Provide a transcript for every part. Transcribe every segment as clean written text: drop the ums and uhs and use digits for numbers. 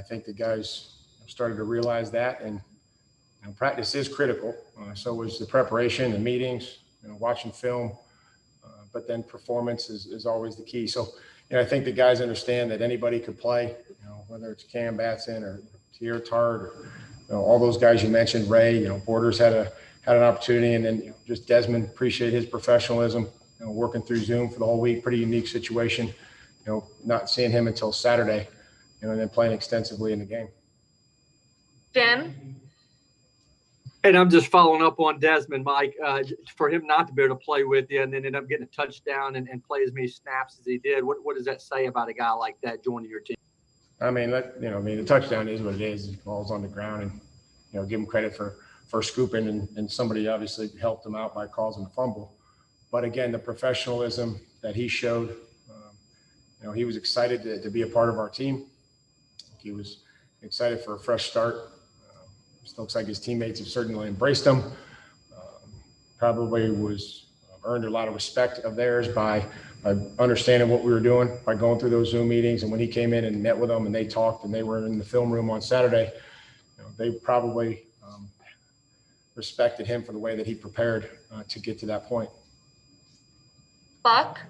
think the guys started to realize that, and practice is critical. So is the preparation, the meetings, watching film, but then performance is always the key. So, I think the guys understand that anybody could play, whether it's Cam Batson or Tier Tart or all those guys you mentioned, Ray. Borders had an opportunity, and then just Desmond, appreciate his professionalism. Working through Zoom for the whole week, pretty unique situation. Not seeing him until Saturday, and then playing extensively in the game. Jim? And I'm just following up on Desmond, Mike, for him not to be able to play with you and then end up getting a touchdown and play as many snaps as he did. What does that say about a guy like that joining your team? I mean, the touchdown is what it is. The ball's on the ground, and, give him credit for scooping, and somebody obviously helped him out by causing a fumble. But again, the professionalism that he showed, he was excited to be a part of our team. He was excited for a fresh start. It looks like his teammates have certainly embraced him. Probably was earned a lot of respect of theirs by understanding what we were doing, by going through those Zoom meetings. And when he came in and met with them and they talked and they were in the film room on Saturday, they probably respected him for the way that he prepared to get to that point. Buck?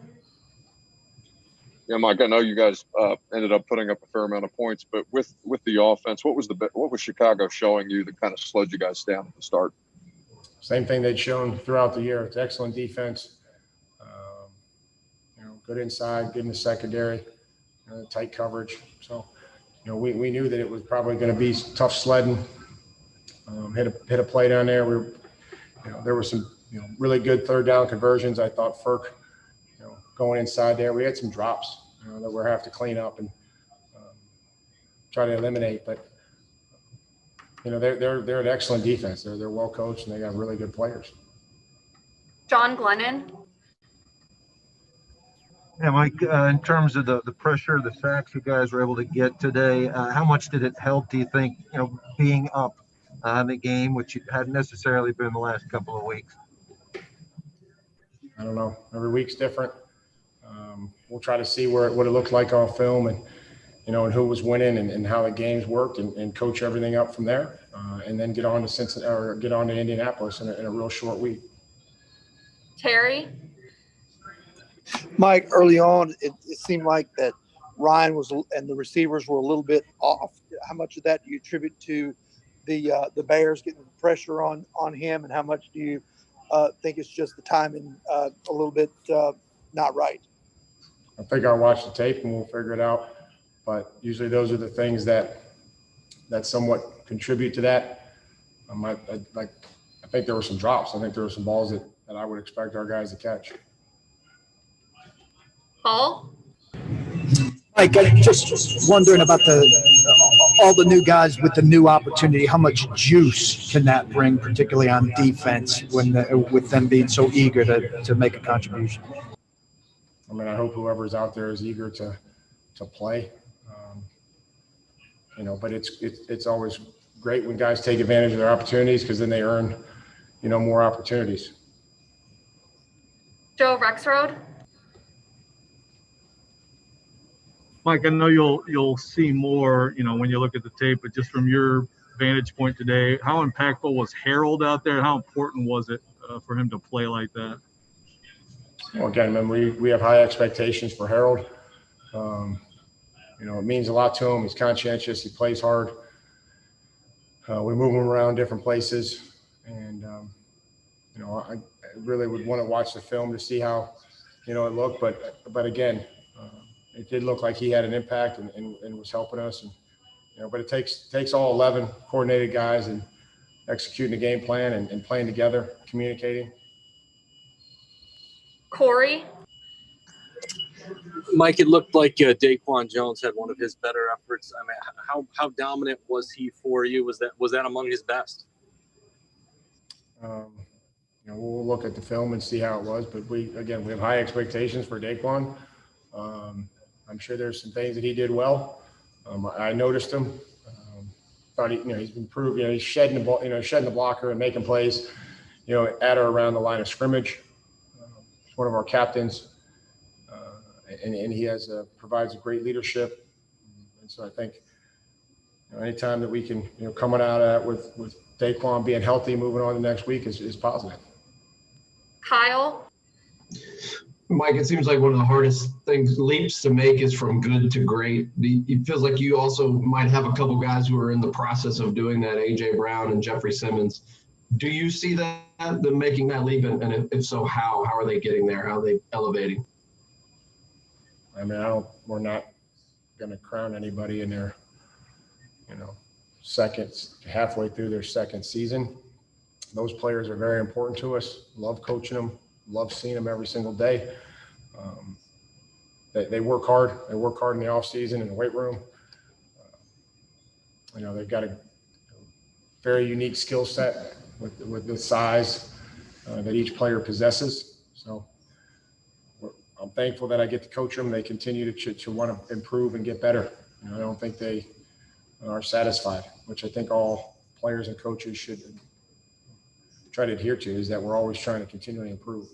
Yeah, Mike, I know you guys ended up putting up a fair amount of points, but with the offense, what was Chicago showing you that kind of slowed you guys down at the start? Same thing they'd shown throughout the year. It's excellent defense, good inside, good in the secondary, tight coverage. So, we knew that it was probably going to be tough sledding. Hit a play down there. There were some really good third down conversions. I thought Ferk, going inside there, we had some drops that we're have to clean up and try to eliminate. But they're an excellent defense. They're well coached and they got really good players. John Glennon. Yeah, Mike. In terms of the pressure, the sacks you guys were able to get today, how much did it help? Do you think being up in the game, which hadn't necessarily been the last couple of weeks? I don't know. Every week's different. We'll try to see what it looked like on film and who was winning and how the games worked and coach everything up from there, and then get on to Cincinnati or get on to Indianapolis in a real short week. Terry? Mike, early on, it seemed like that Ryan and the receivers were a little bit off. How much of that do you attribute to the Bears getting pressure on him, and how much do you think it's just the timing a little bit not right? I think I'll watch the tape and we'll figure it out. But usually those are the things that somewhat contribute to that. I think there were some drops. I think there were some balls that I would expect our guys to catch. Paul? Mike, I'm just wondering about all the new guys with the new opportunity. How much juice can that bring, particularly on defense, with them being so eager to make a contribution? I mean, I hope whoever's out there is eager to play. But it's always great when guys take advantage of their opportunities, because then they earn, more opportunities. Joe Rexrode? Mike, I know you'll see more, when you look at the tape, but just from your vantage point today, how impactful was Harold out there? How important was it for him to play like that? Well, again, remember, we have high expectations for Harold. It means a lot to him. He's conscientious. He plays hard. We move him around different places. And, I really would want to watch the film to see how, it looked. But again, it did look like he had an impact and was helping us. And, but it takes all 11 coordinated guys and executing the game plan and playing together, communicating. Corey? Mike, it looked like Daquan Jones had one of his better efforts. I mean, how dominant was he for you? Was that among his best? We'll look at the film and see how it was, but we have high expectations for Daquan. I'm sure there's some things that he did well. I noticed him. Thought he's improved. He's shedding the ball, shedding the blocker and making plays, at or around the line of scrimmage. He's one of our captains. And he provides a great leadership, and so I think anytime that we can, coming out of that with Daquan being healthy, moving on to the next week is positive. Kyle, Mike, it seems like one of the hardest leaps to make is from good to great. It feels like you also might have a couple guys who are in the process of doing that, A.J. Brown and Jeffrey Simmons. Do you see them making that leap? And if so, how are they getting there? How are they elevating? I mean, we're not going to crown anybody in their, halfway through their second season. Those players are very important to us. Love coaching them, love seeing them every single day. They work hard. They work hard in the off season in the weight room. They've got a very unique skill set with the size that each player possesses. So I'm thankful that I get to coach them. They continue to want to improve and get better. I don't think they are satisfied, which I think all players and coaches should try to adhere to, is that we're always trying to continually improve.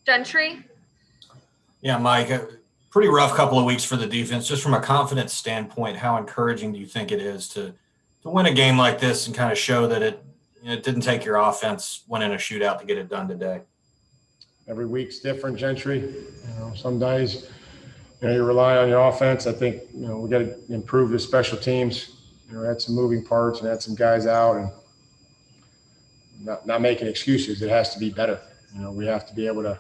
Gentry, Yeah, Mike, a pretty rough couple of weeks for the defense. Just from a confidence standpoint, how encouraging do you think it is to win a game like this and kind of show that it didn't take your offense winning a shootout to get it done today? Every week's different, Gentry. Some days, you rely on your offense. I think, we got to improve the special teams. We had some moving parts and had some guys out, and not making excuses. It has to be better. We have to be able to,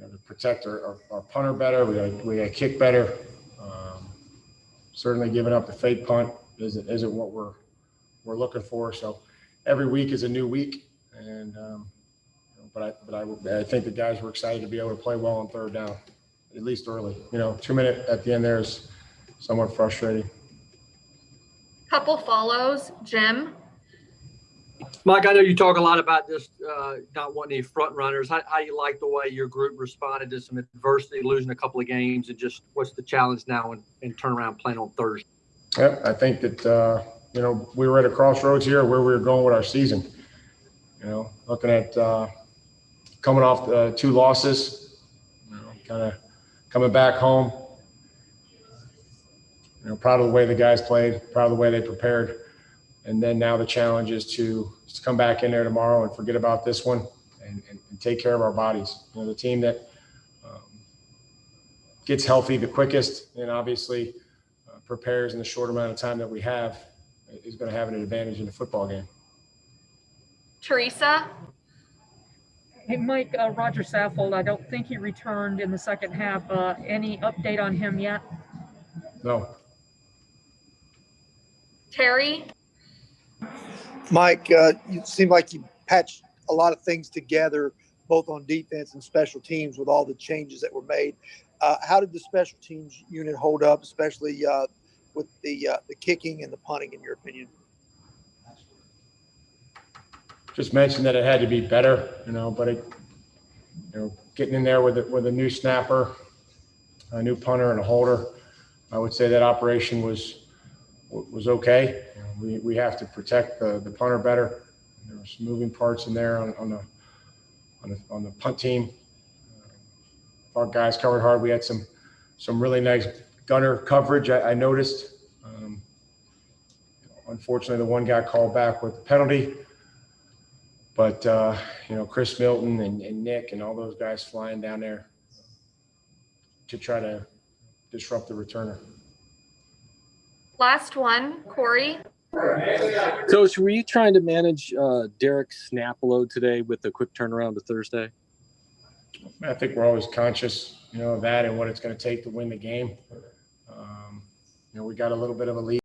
to protect our punter better. We got to kick better. Certainly giving up the fake punt isn't what we're looking for. So every week is a new week, and but I think the guys were excited to be able to play well on third down, at least early. 2 minutes at the end there is somewhat frustrating. couple follows. Jim, Mike, I know you talk a lot about just not wanting any front runners. How you like the way your group responded to some adversity, losing a couple of games, and just what's the challenge now and turnaround playing on Thursday? Yeah, I think that, we were at a crossroads here where we were going with our season. Looking at coming off the 2 losses, kind of coming back home. Proud of the way the guys played, proud of the way they prepared. And then now the challenge is to come back in there tomorrow and forget about this one and take care of our bodies. The team that gets healthy the quickest and obviously prepares in the short amount of time that we have is going to have an advantage in the football game. Teresa, Hey, Mike, Roger Saffold, I don't think he returned in the second half. Any update on him yet? No. Terry, Mike, you seem like you patched a lot of things together, both on defense and special teams, with all the changes that were made. How did the special teams unit hold up, especially with the kicking and the punting, in your opinion? Just mentioned that it had to be better, but getting in there with a new snapper, a new punter, and a holder, I would say that operation was okay. We have to protect the punter better. There were some moving parts in there on the punt team. Our guys covered hard. We had some really nice gunner coverage. I noticed. Unfortunately, the one guy called back with the penalty. But, Chris Milton and Nick and all those guys flying down there to try to disrupt the returner. last one. Corey, Coach, were you trying to manage Derek's snap load today with the quick turnaround to Thursday? I think we're always conscious, of that and what it's going to take to win the game. We got a little bit of a lead.